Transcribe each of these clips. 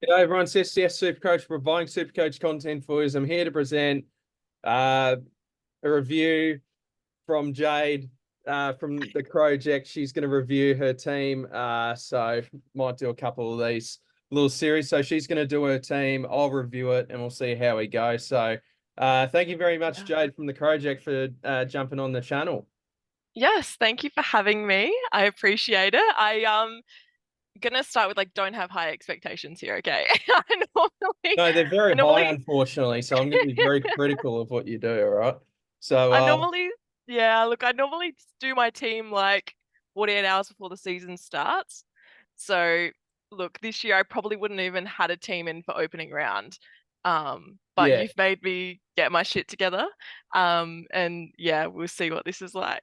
G'day everyone, it's SDS SuperCoach, providing SuperCoach content for you. I'm here to present a review from Jade from the Crowject. She's going to review her team, so might do a couple of these little series. So she's going to do her team, I'll review it, and we'll see how we go. So thank you very much, Jade from the Crowject, for jumping on the channel. Yes, thank you for having me. I appreciate it. I gonna start with don't have high expectations here, okay? No, they're I very high, normally unfortunately. So I'm going to be very critical of what you do, all right? So I normally yeah, look, I normally just do my team like 48 hours before the season starts. So look, this year I probably wouldn't even had a team in for opening round. But yeah. you've made me get my shit together. And yeah, we'll see what this is like.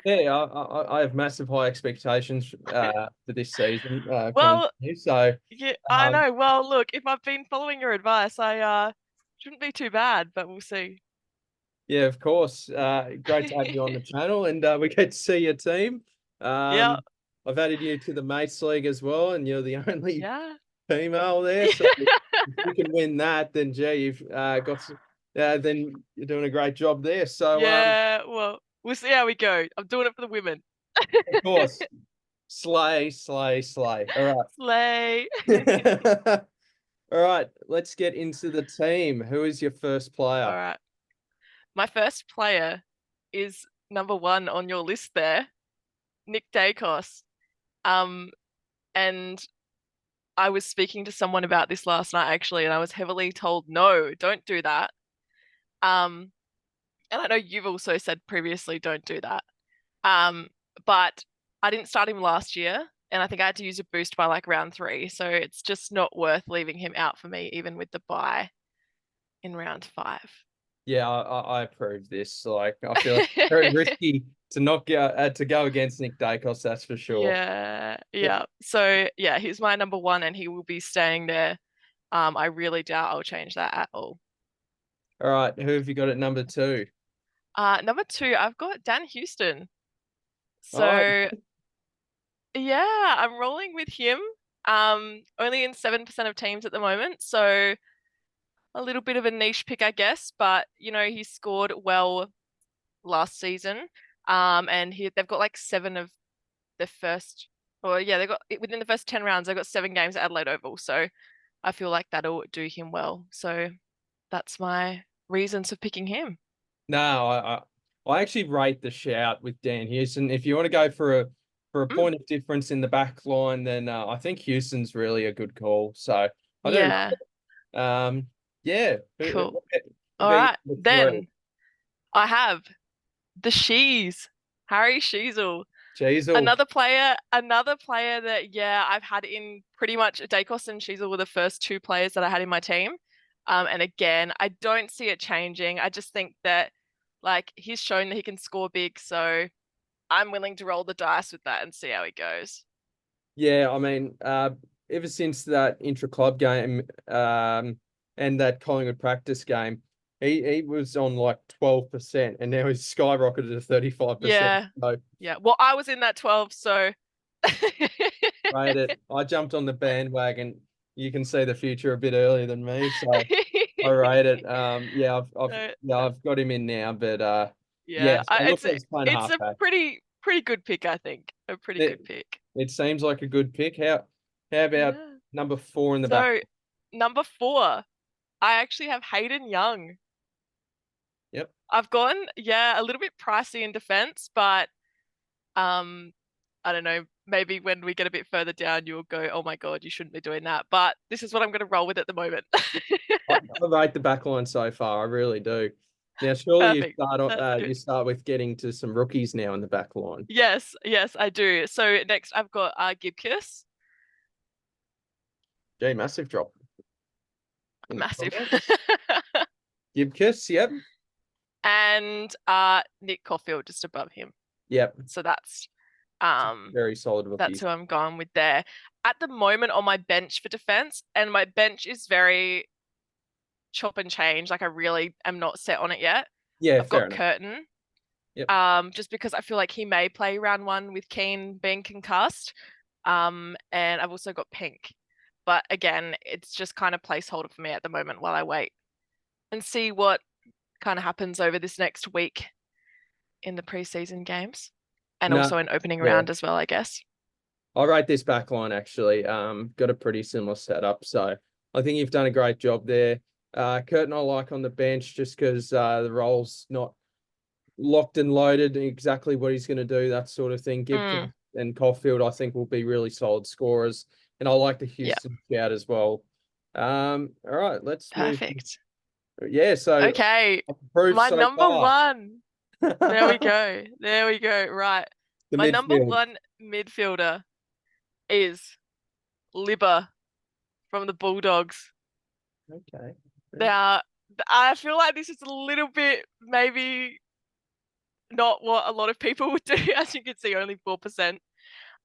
Yeah, I have massive high expectations for this season coming Well, here. So, yeah, I um, know. Well, look, if I've been following your advice, I shouldn't be too bad, but we'll see. yeah, of course. Great to have you on the channel, and we get to see your team. Yeah, I've added you to the Mates League as well, and you're the only yeah. female there. So, if you can win that, then gee, you've then you're doing a great job there. So, Yeah, well, we'll see how we go. I'm doing it for the women. of course, slay, slay, slay. All Slay. right. All right, let's get into the team. Who is your first All player? right. My first player is number one on your list there, Nick Dacos. Um, and I was speaking to someone about this last night actually, and I was heavily told, no, don't do that. Um, and I know you've also said previously, don't do that. Um, but I didn't start him last year, and I think I had to use a boost by like round 3. So it's just not worth leaving him out for me, even with the bye in round 5. Yeah, I approve this. Like, I feel like it's very risky to not go against Nick Dacos. That's for sure. Yeah, Yeah. yeah. So yeah, he's my number one, and he will be staying there. I really doubt I'll change that at all. All right, who have you got at number two? Number 2, I've got Dan Houston. Oh, So yeah, I'm rolling with him. Only in 7% of teams at the moment, so a little bit of a niche pick, I guess, but he scored well last season. And they've got like 7 of the first, or yeah, they got within the first 10 rounds, they've got 7 games at Adelaide Oval. So I feel like that'll do him well. So that's my reasons for picking him. no, I actually rate the shout with Dan Houston. If you want to go for a Mm, point of difference in the back line, then I think Houston's really a good call. So I do. yeah, Yeah. cool. Who All be right, number three? then I have the Shees, Harry Sheezel. Jeez, Another player that, yeah, I've had in pretty much Dacos and Sheezel were the first 2 players that I had in my team. And again, I don't see it changing. I just think that he's shown that he can score big, so I'm willing to roll the dice with that and see how he goes. yeah, I mean, ever since that intra-club game and that Collingwood practice game, he was on like 12%, and now he's skyrocketed to 35%. Yeah, So yeah. Well, I was in that 12, so rate it. I jumped on the bandwagon. You can see the future a bit earlier than me, so I rate it. Yeah, So, I've got him in now, but yeah, yeah, so it looks like he's playing it's a halfback. pretty good pick, I think. A pretty It good pick. it seems like a good pick. How about Yeah. number 4 in the back? So number 4, I actually have Hayden Young. Yep. I've gone, yeah, a little bit pricey in defense, but um, I don't know, maybe when we get a bit further down, you'll go, oh my God, you shouldn't be doing that. But this is what I'm going to roll with at the moment. I rate the back line so far. I really do. Now, surely Perfect. That's you good. start with getting to some rookies now in the back line. Yes, yes, I do. So next I've got Gibkiss. Gee, massive drop in the Massive. comments. Gibkiss, yep. And Nick Caulfield just above him. Yep. So um Very solid that's rookies. who I'm going with there. At the moment on my bench for defense, and my bench is very chop and change. Like I really am not set on it yet. Yeah, I've fair got enough. Curtin, Yep. just because I feel like he may play round 1 with Keane being concussed. And I've also got Pink. But again, it's just kind of placeholder for me at the moment while I wait and see what kind of happens over this next week in the preseason games and No, also an opening yeah. round as well, I guess. I rate this back line actually. Got a pretty similar setup. So I think you've done a great job there. Curtin I like on the bench just because the role's not locked and loaded, exactly what he's going to do, that sort of thing. Mm, Gibson and Caulfield, I think, will be really solid scorers. And I like the yeah, Houston shout as well. All right, let's move. perfect. Yeah, so Okay, I've improved my so number far. one. There we go. There we go. Right. The My number midfield. one midfielder is Libba from the Bulldogs. Okay. Now, I feel like this is a little bit maybe not what a lot of people would do. As you can see, only 4%.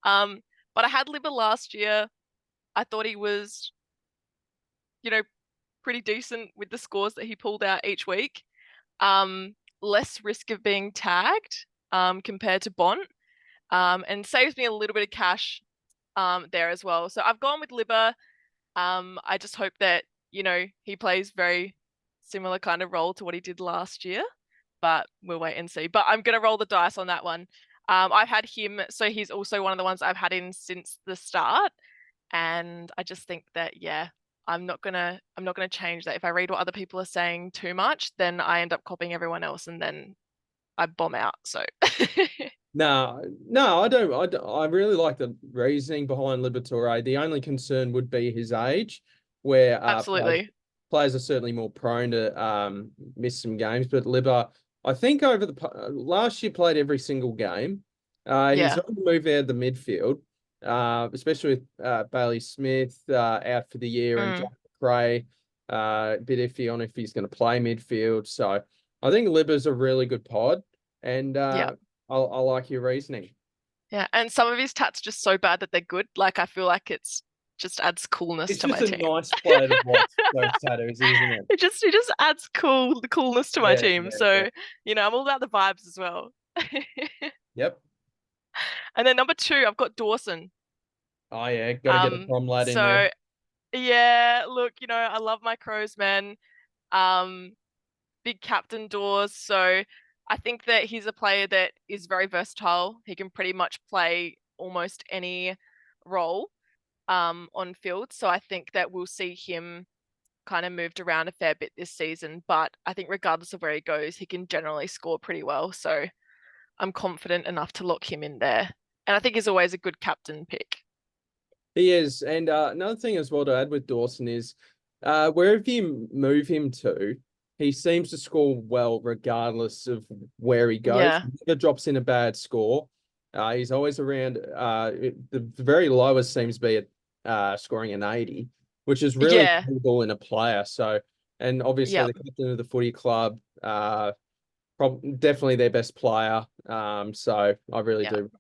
Um, but I had Libba last year. I thought he was, you know, pretty decent with the scores that he pulled out each week. Less risk of being tagged compared to Bont, and saves me a little bit of cash there as well. So I've gone with Libba. I just hope that, he plays very similar kind of role to what he did last year, but we'll wait and see. But I'm going to roll the dice on that one. I've had him, so he's also one of the ones I've had in since the start. And I just think that, yeah, I'm not gonna change that. If I read what other people are saying too much, then I end up copying everyone else and then I bomb out. So No, no, I really like the reasoning behind Liberatore. The only concern would be his age, where absolutely. players are certainly more prone to miss some games. But Libba, I think over the last year played every single game. He's Yeah. on the move out of the midfield, especially with Bailey Smith out for the year and Mm, Jack McRae a bit iffy on if he's going to play midfield. So I think Libba's a really good pod, and yeah. I like your reasoning. Yeah. And some of his tats just so bad that they're good. Like I feel like it's just adds coolness It's to just my a team. nice player to watch those tattoos, isn't it? It just adds the coolness to my Yeah, team. yeah, yeah. So, I'm all about the vibes as well. Yep. And then number two, I've got Dawson. Oh yeah, got to get a prom lad in there. So yeah, look, I love my Crows, man. Um, big captain Dawes. So I think that he's a player that is very versatile. He can pretty much play almost any role on field. So I think that we'll see him kind of moved around a fair bit this season. But I think regardless of where he goes, he can generally score pretty well. So I'm confident enough to lock him in there. And I think he's always a good captain pick. He is. And another thing as well to add with Dawson is wherever you move him to, he seems to score well regardless of where he goes. Yeah. He never drops in a bad score. He's always around the very lowest seems to be at scoring an 80, which is really Yeah. valuable in a player. So, and obviously Yep. the captain of the footy club, definitely their best player. So I really Yep. do.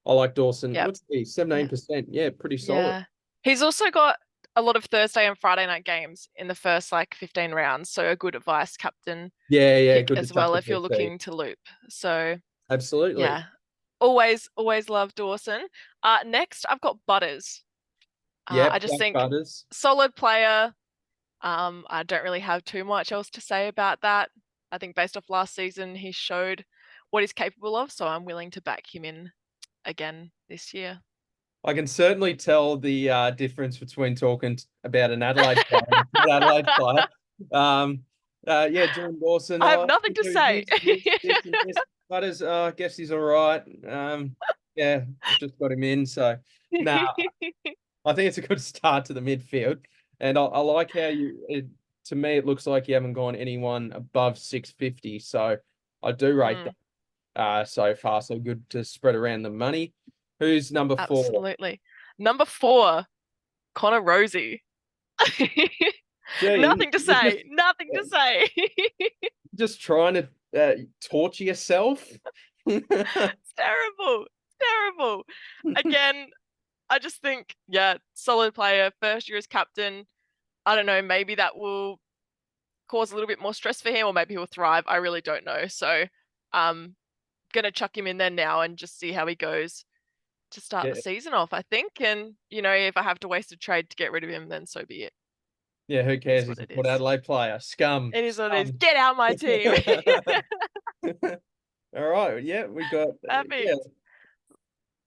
I like Dawson. Yep. What's he? Yeah. 17%. Yeah, pretty solid. Yeah. He's also got a lot of Thursday and Friday night games in the first 15 rounds. So a good vice captain Yeah, yeah, pick good to as tuck well the if you're PC. looking to loop. So Absolutely. yeah. Always love Dawson. Next I've got Butters. I Yep, just Jack think Butters. solid player. I don't really have too much else to say about that. I think based off last season, he showed what he's capable of, so I'm willing to back him in again this year. I can certainly tell the difference between talking about an Adelaide player and a Port Adelaide player. Um, yeah, Jordan Dawson. I have Oh, nothing to say. this. Butters, I guess he's all right. Yeah, I've just got him in. So, nah, I think it's a good start to the midfield. And I like how to me, it looks like you haven't gone anyone above 650. So I do rate Mm, so far. So good to spread around the money. Who's number 4? absolutely. Number four, Connor Rosie. Gee, Nothing to you're say. Nothing to say. just trying to torture yourself. It's terrible. Terrible. Again, I just think, yeah, solid player, first year as captain. I don't know, maybe that will cause a little bit more stress for him, or maybe he'll thrive. I really don't know. So, gonna chuck him in there now and just see how he goes. to start Yeah. the season off, I think. And, you know, if I have to waste a trade to get rid of him, then so be it. Yeah, who cares? what He's a it Port is. Adelaide player. Scum. It is what it is. Scum. Get out my team. All right. Yeah, we got. Perfect. Yeah,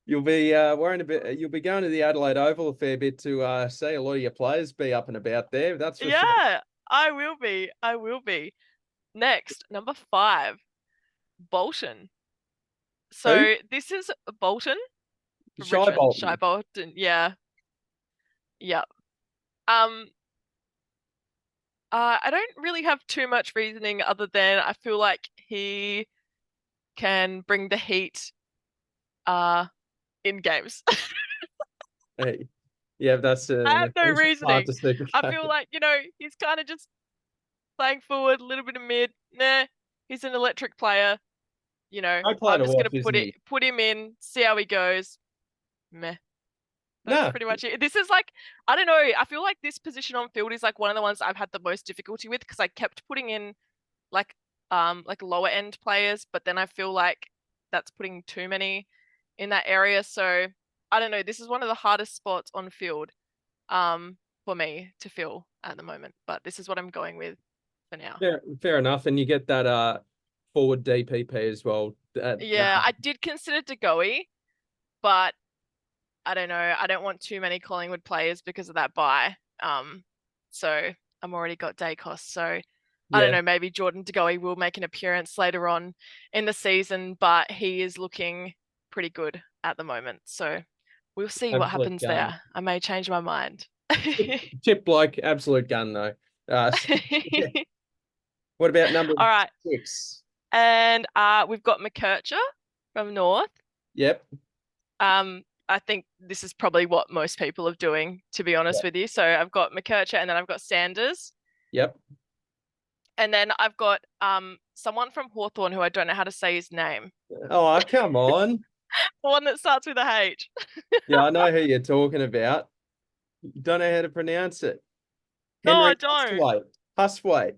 you'll be worrying a bit. You'll be going to the Adelaide Oval a fair bit to see a lot of your players be up and about there. That's for sure. Yeah, I will be. I will be. Next, number 5, Bolton. So Who? this is Bolton from Shy Richmond. Bolton. Shy Bolton. Yeah. Yep. Um, I don't really have too much reasoning other than I feel like he can bring the heat in games. Hey. Yeah, that's I have no hard reasoning. to see. I feel like, you know, he's kind of just playing forward, a little bit of mid. Nah, he's an electric player. You know, No player I'm to just gonna watch, isn't he? put him in, see how he goes. Meh. That's No. pretty much it. This is like, I don't know. I feel like this position on field is like one of the ones I've had the most difficulty with because I kept putting in like lower end players, but then I feel like that's putting too many in that area. So I don't know. This is one of the hardest spots on field for me to fill at the moment. But this is what I'm going with for now. Fair enough. And you get that forward DPP as well. Yeah, I did consider Degoe, but I don't know. I don't want too many Collingwood players because of that bye. So I'm already got Dacos. So I don't know. Maybe Jordan Degoe will make an appearance later on in the season, but he is looking pretty good at the moment. So we'll see what Absolute happens gun. there. I may change my mind. Chip bloke, absolute gun though. Yeah. What about number All right. 6? And we've got McKercher from North. Yep. I think this is probably what most people are doing, to be honest with you. So I've got McKercher and then I've got Sanders. Yep. And then I've got someone from Hawthorn who I don't know how to say his name. Oh, come on. One that starts with a H. Yeah, I know who you're talking about. Don't know how to pronounce it. No, Henry I don't. Hustwaite. Hustwaite.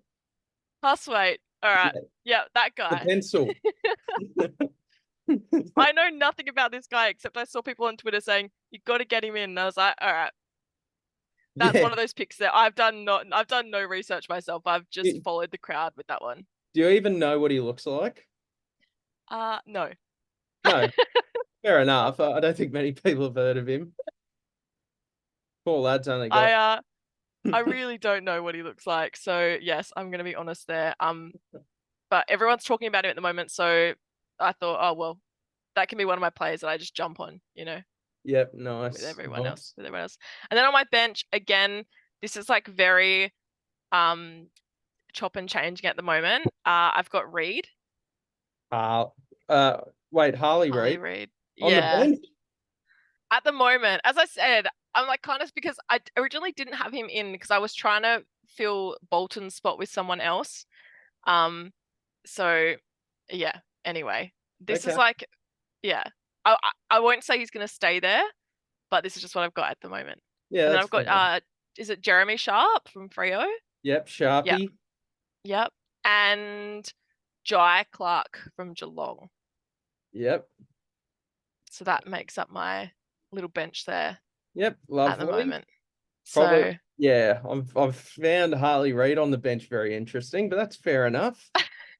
Hustwaite. All right. Yeah, that The guy. pencil. I know nothing about this guy except I saw people on Twitter saying you've got to get him in. And I was like, all right. That's one of those picks that I've done no research myself. I've just followed the crowd with that one. Do you even know what he looks like? No. No. Fair enough. I don't think many people have heard of him. Poor lad's only got. I really don't know what he looks like. So yes, I'm gonna be honest there. But everyone's talking about him at the moment, so I thought, oh well, that can be one of my players that I just jump on, you know. Yep, nice. With everyone else. And then on my bench, again, this is like very chop and changing at the moment. I've got Reed. Wait, Harley Reid? On the bench? At the moment, as I said, I'm like kind of because I originally didn't have him in because I was trying to fill Bolton's spot with someone else. So yeah, anyway, this is like, yeah, I won't say he's going to stay there, but this is just what I've got at the moment. Yeah, and then I've got, is it Jeremy Sharp from Freo? Yep, Sharpie. Yep. And Jai Clark from Geelong. Yep. So that makes up my little bench there. Yep, lovely. At the moment. Probably, so yeah, I've found Harley Reid on the bench very interesting, but that's fair enough.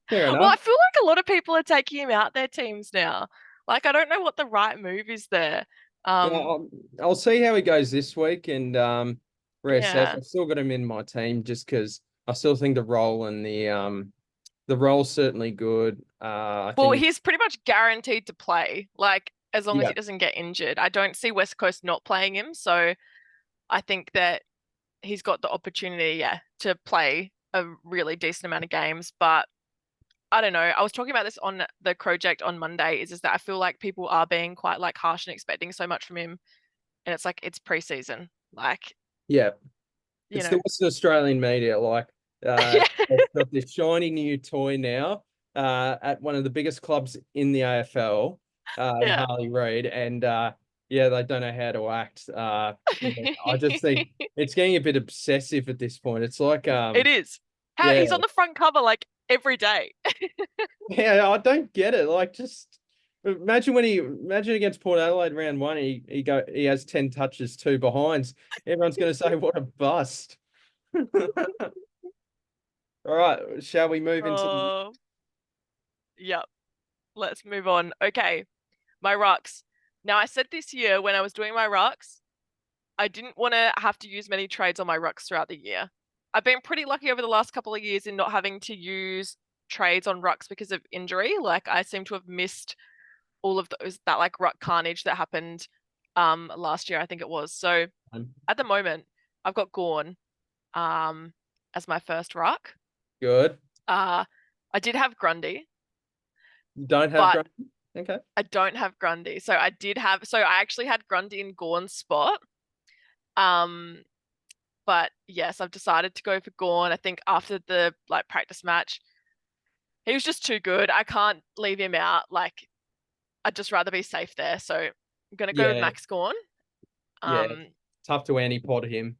Fair enough. Well, I feel like a lot of people are taking him out their teams now. Like, I don't know what the right move is there. I'll see how he goes this week and reassess. Yeah. I've still got him in my team just because I still think the role and the role's certainly good. Well, he's pretty much guaranteed to play, like as long as he doesn't get injured. I don't see West Coast not playing him, so I think that he's got the opportunity, to play a really decent amount of games. But I don't know. I was talking about this on the Crowject on Monday. Is that I feel like people are being quite like harsh and expecting so much from him, and it's like it's preseason. Like, it's the Western Australian media. Like, they've got this shiny new toy now at one of the biggest clubs in the AFL, Harley Reid, and they don't know how to act. I just think it's getting a bit obsessive at this point. It's like it is. He's on the front cover like every day. I don't get it. Like, just Imagine against Port Adelaide round one, he has 10 touches, 2 behinds. Everyone's going to say what a bust. All right, shall we move into Oh, yep. Let's move on. Okay, my rucks. Now, I said this year when I was doing my rucks, I didn't want to have to use many trades on my rucks throughout the year. I've been pretty lucky over the last couple of years in not having to use trades on rucks because of injury. Like I seem to have missed all of that like ruck carnage that happened last year, I think it was. So at the moment, I've got Gorn as my first ruck. good? I did have Grundy, You don't have but Grant? Okay. I don't have Grundy. So I actually had Grundy in Gorn's spot. But yes, I've decided to go for Gorn. I think after the like practice match, he was just too good. I can't leave him out. Like I'd just rather be safe there. So I'm gonna go with Yeah, Max Gorn. yeah. Um, Tough to anti-pod him.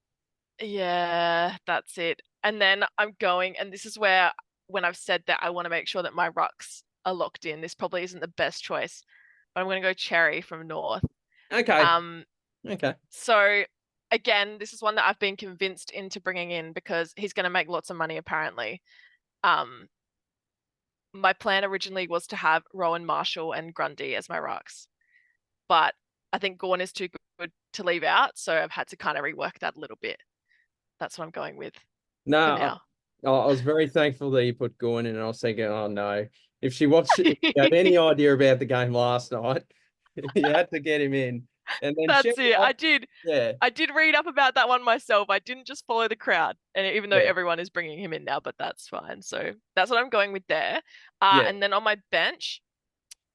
yeah, that's it. And then I'm going, and this is where when I've said that I want to make sure that my rucks are locked in. This probably isn't the best choice, but I'm gonna go Cherry from North. Okay. Um, Okay. so again, this is one that I've been convinced into bringing in because he's going to make lots of money apparently. My plan originally was to have Rowan Marshall and Grundy as my rucks, but I think Gorn is too good to leave out, so I've had to kind of rework that a little bit. That's what I'm going with No, for now. I was very thankful that you put Gorn in, and I was thinking, oh no, if if you had any idea about the game last night, you had to get him in. And then That's it. yeah, I did read up about that one myself. I didn't just follow the crowd, and even though yeah, everyone is bringing him in now, but that's fine. So that's what I'm going with there. yeah, And then on my bench,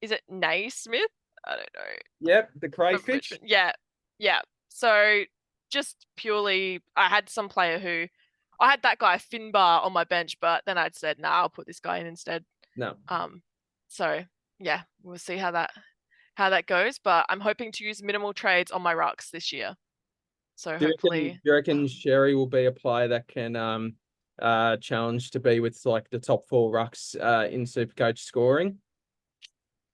is it Naismith? I don't know. yep. The From crayfish. Richmond. Yeah, yeah. So just purely, I had some player who, I had that guy Finbar on my bench, but then I'd said, nah, I'll put this guy in instead. No, So yeah, we'll see how that goes. But I'm hoping to use minimal trades on my rucks this year. So hopefully, do you reckon Sherry will be a player that can challenge to be with like the top 4 rucks in Supercoach scoring?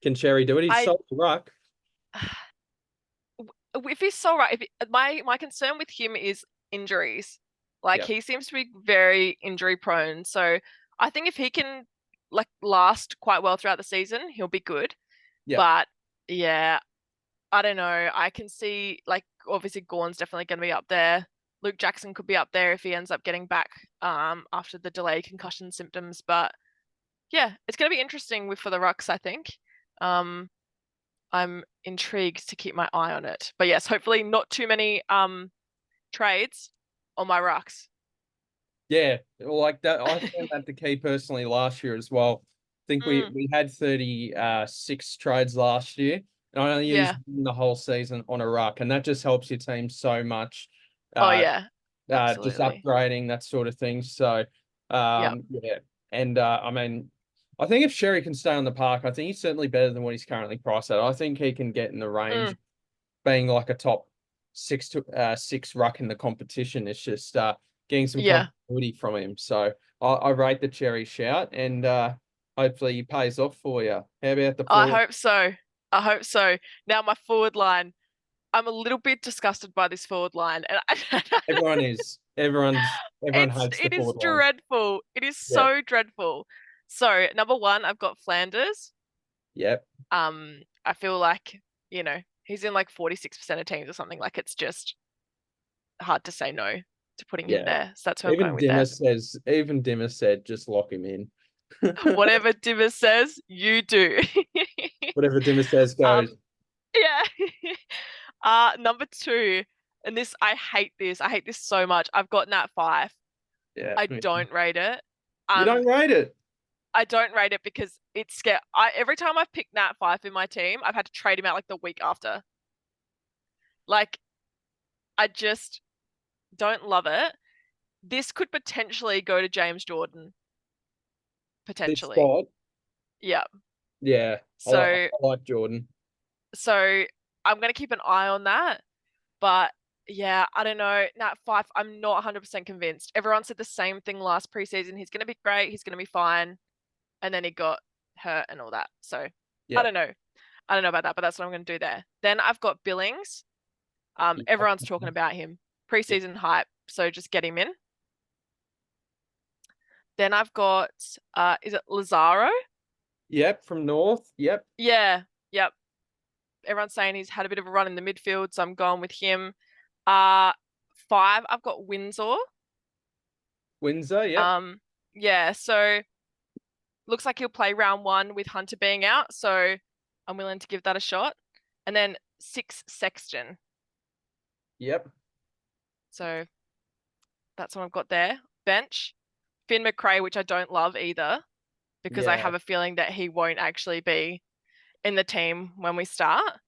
Can Sherry do it? He's I sold the ruck. if he's so right, my concern with him is injuries. Like Yeah, he seems to be very injury prone. So I think if he can like last quite well throughout the season, he'll be good. yeah. But yeah, I don't know. I can see like obviously Gorn's definitely going to be up there. Luke Jackson could be up there if he ends up getting back after the delayed concussion symptoms. But yeah, it's going to be interesting for the Rucks, I think. I'm intrigued to keep my eye on it. But yes, hopefully not too many trades on my rucks. Yeah, like that. I found that the key personally last year as well. I think Mm, we had 36 trades last year, and I only used yeah. the whole season on a ruck, and that just helps your team so much. Oh Uh, yeah. just Absolutely. upgrading that sort of thing. So, Yep. yeah, and I mean, I think if Sherry can stay on the park, I think he's certainly better than what he's currently priced at. I think he can get in the range Mm, of being like a top 6 ruck in the competition. It's just getting some yeah. continuity from him. So I rate the Cherry shout, and hopefully he pays off for you. How about the I forward? hope so. I hope so. Now my forward line. I'm a little bit disgusted by this forward line, and Everyone is. Everyone hates the it is forward line. dreadful. It is Yeah. so dreadful. So number one, I've got Flanders. Yep. I feel like he's in like 46% of teams or something. Like it's just hard to say no to putting him Yeah. there. So that's who I'm going with there. Even Dimmer said, just lock him in. Whatever Divis says, you do. Whatever Dimmer says goes. Yeah. Number two, and this I hate this. I hate this so much. I've got Nat 5. Yeah. I don't rate it. You don't rate it. I don't rate it because it's scary. Every time I've picked Nat 5 in my team, I've had to trade him out like the week after. Like, I just don't love it. This could potentially go to James Jordan. This Potentially. spot. Yeah. Yeah. So I like Jordan. so I'm gonna keep an eye on that. But yeah, I don't know. Nat 5, I'm not 100% convinced. Everyone said the same thing last preseason. He's gonna be great, he's gonna be fine. And then he got hurt and all that. So I Yeah. don't know. I don't know about that, but that's what I'm going to do there. Then I've got Billings. Everyone's talking about him. Preseason hype, so just get him in. Then I've got, is it Lazaro? Yep, from North. Yep. Yeah, yep. Everyone's saying he's had a bit of a run in the midfield, so I'm going with him. 5, I've got Windsor. Windsor. Yep. Yeah, so looks like he'll play round 1 with Hunter being out, so I'm willing to give that a shot. And then 6, Sexton. Yep. So that's what I've got there. Bench, Finn McRae, which I don't love either, because I Yeah. have a feeling that he won't actually be in the team when we start.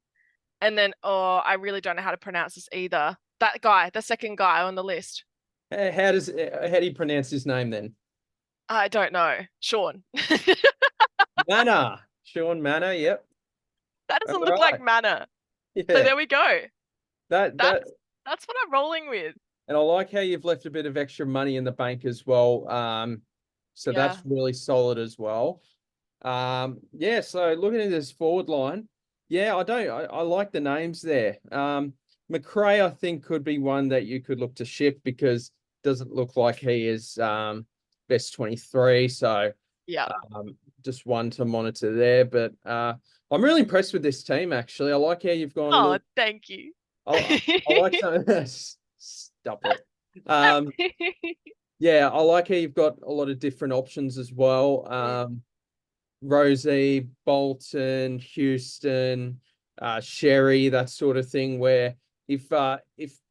And then, I really don't know how to pronounce this either. That guy, the second guy on the list. How do you pronounce his name then? I don't know. Sean. Manor. Sean Manor. Yep. That All doesn't look like right. Manor. So Yeah. there we go. That That's what I'm rolling with. and I like how you've left a bit of extra money in the bank as well. So Yeah. that's really solid as well. Yeah. So looking at this forward line, yeah, I like the names there. McRae, I think, could be one that you could look to ship because it doesn't look like he is best 23. So Yeah. just one to monitor there. But I'm really impressed with this team, actually. I like how you've gone a Oh, little. thank you. I like some. Stop it. Yeah, I like how you've got a lot of different options as well. Rosie, Bolton, Houston, Sherry, that sort of thing. Where if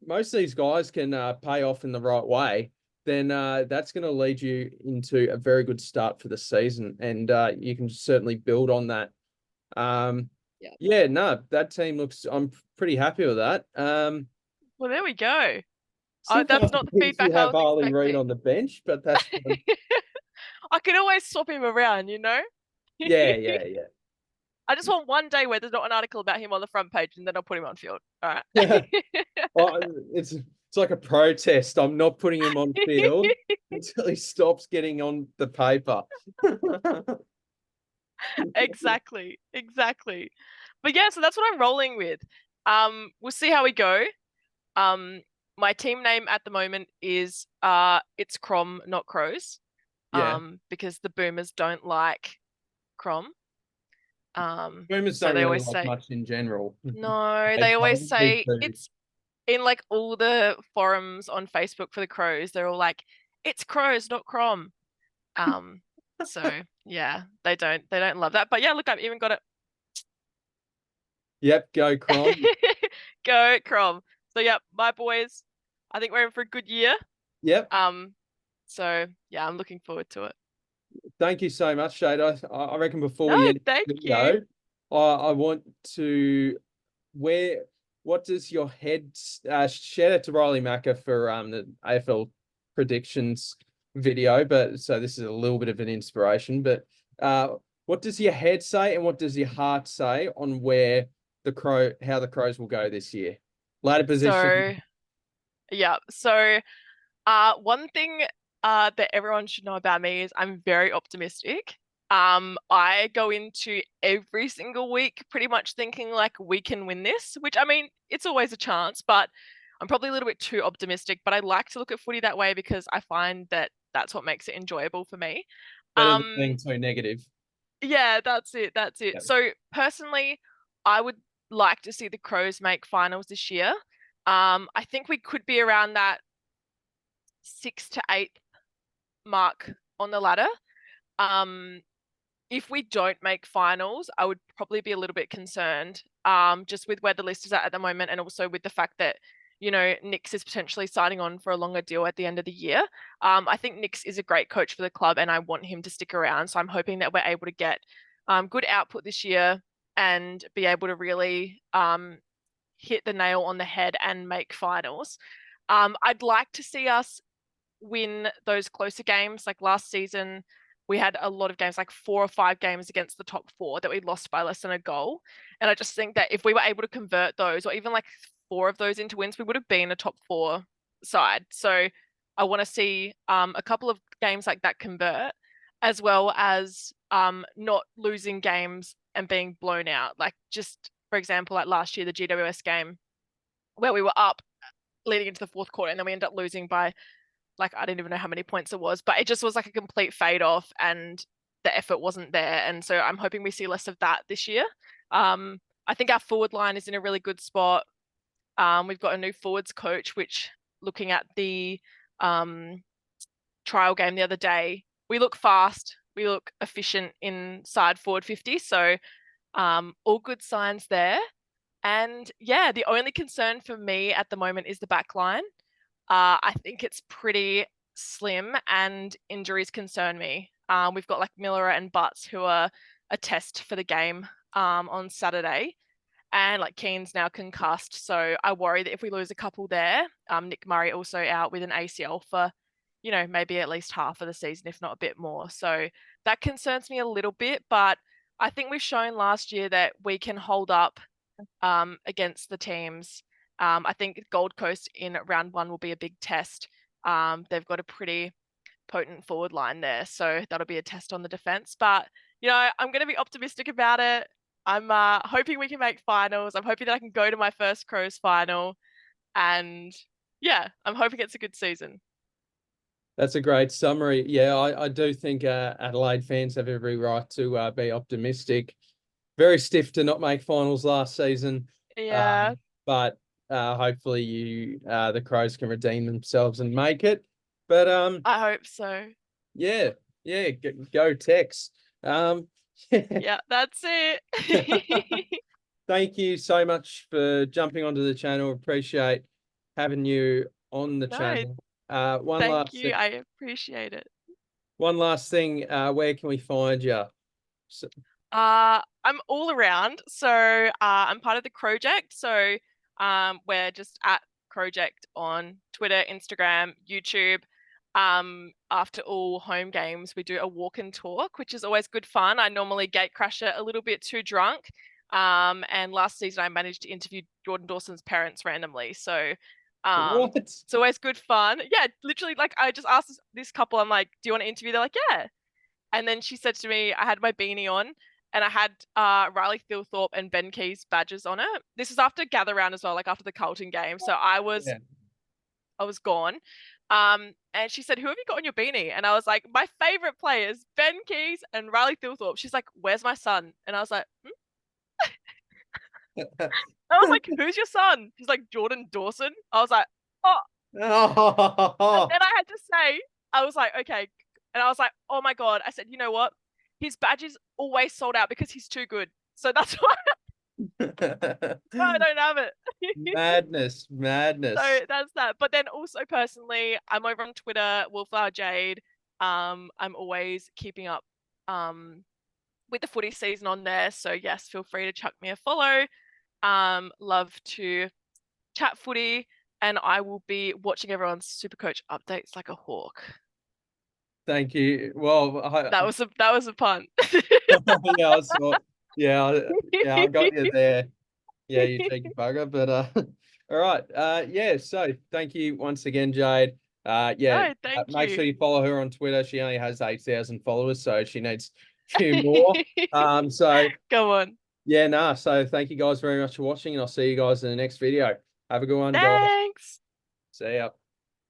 most of these guys can pay off in the right way, then that's going to lead you into a very good start for the season, and you can certainly build on that. Yeah, no, that team looks. I'm pretty happy with that. Well, there we go. Still That's can't not the believe you feedback I have was Harley Reid expecting. on the bench, but that's fine. I can always swap him around, you know? Yeah, yeah, I just want one day where there's not an article about him on the front page and then I'll put him on field. All right. yeah. Well, it's like a protest. I'm not putting him on field until he stops getting on the paper. Exactly. Exactly. But yeah, so that's what I'm rolling with. We'll see how we go. My team name at the moment is it's Crom, not Crows. Yeah. Because the Boomers don't like Crom. Boomers So don't they really always like say much in general. no, They they always probably say do. it's in like all the forums on Facebook for the Crows, they're all like, it's Crows, not Crom. So yeah, they don't love that. But yeah, look, I've even got it. Yep, go Crom. Go Crom. So yeah, my boys, I think we're in for a good year. Yep. So yeah, I'm looking forward to it. Thank you so much, Jade. I reckon before No, we end thank the you. video, I want to what does your head shout out to Riley Macker for the AFL predictions video, but so this is a little bit of an inspiration, but what does your head say and what does your heart say on where how the Crows will go this year? Ladder position. So yeah, so one thing that everyone should know about me is I'm very optimistic. I go into every single week pretty much thinking like we can win this, which I mean, it's always a chance, but I'm probably a little bit too optimistic, but I like to look at footy that way because I find that that's what makes it enjoyable for me. Better than being so negative. Yeah, that's it. That's it. Yep. So personally, I would like to see the Crows make finals this year. I think we could be around that 6th to 8th mark on the ladder. If we don't make finals, I would probably be a little bit concerned, just with where the list is at the moment, and also with the fact that, you know, Nix is potentially signing on for a longer deal at the end of the year. I think Nix is a great coach for the club, and I want him to stick around. So I'm hoping that we're able to get good output this year and be able to really hit the nail on the head and make finals. I'd like to see us win those closer games. Like last season, we had a lot of games, like 4 or 5 games against the top 4 that we lost by less than a goal. And I just think that if we were able to convert those, or even like 4 of those into wins, we would have been a top 4 side. So I want to see a couple of games like that convert, as well as not losing games and being blown out. Like, just for example, like last year, the GWS game where we were up leading into the fourth quarter and then we ended up losing by, like, I didn't even know how many points it was, but it just was like a complete fade off and the effort wasn't there. And so I'm hoping we see less of that this year. I think our forward line is in a really good spot. We've got a new forwards coach, which, looking at the trial game the other day, we look fast, we look efficient inside forward 50. So all good signs there. And yeah, the only concern for me at the moment is the back line. I think it's pretty slim and injuries concern me. We've got like Miller and Butts who are a test for the game on Saturday. And like Keane's now concussed. So I worry that if we lose a couple there, Nick Murray also out with an ACL for, maybe at least half of the season, if not a bit more. So that concerns me a little bit, but I think we've shown last year that we can hold up against the teams. I think Gold Coast in round 1 will be a big test. They've got a pretty potent forward line there, so that'll be a test on the defense. But I'm going to be optimistic about it. I'm hoping we can make finals. I'm hoping that I can go to my first Crows final, and yeah, I'm hoping it's a good season. That's a great summary. Yeah, I do think Adelaide fans have every right to be optimistic. Very stiff to not make finals last season. Yeah. But hopefully the Crows can redeem themselves and make it. But I hope so. Yeah, go Tex. Yeah, that's it. Thank you so much for jumping onto the channel. Appreciate having you on the channel. Thank you. I appreciate it. One last thing. Where can we find you? I'm all around. So I'm part of the Crowject. So we're just at Crowject on Twitter, Instagram, YouTube. After all home games, we do a walk and talk, which is always good fun. I normally gate crash it a little bit too drunk. And last season I managed to interview Jordan Dawson's parents randomly. So it's always good fun. Yeah, literally, like, I just asked this couple, I'm like, do you want to interview? They're like, yeah. And then she said to me, I had my beanie on and I had Riley Thilthorpe and Ben Keys badges on it. This is after gather round as well, like after the Carlton game. So I was gone. And she said, who have you got on your beanie? And I was like, my favorite players, Ben Keys and Riley Thilthorpe. She's like, where's my son? And I was like, I was like, who's your son? She's like, Jordan Dawson. I was like, oh. And then I had to say, I was like, okay. And I was like, oh my God. I said, you know what? His badge is always sold out because he's too good. So that's why I don't have it. Madness. So that's that. But then also personally, I'm over on Twitter, Wallflower Jade. I'm always keeping up with the footy season on there. So yes, feel free to chuck me a follow. Love to chat footy, and I will be watching everyone's SuperCoach updates like a hawk. Thank you. Well, that was a pun. Yeah, I saw. Yeah, I got you there. Yeah, you cheeky bugger. But all right. Yeah. So thank you once again, Jade. Yeah. No, make sure you follow her on Twitter. She only has 8,000 followers, so she needs a few more. So go on. Yeah, so thank you guys very much for watching, and I'll see you guys in the next video. Have a good one, guys. Thanks. See ya.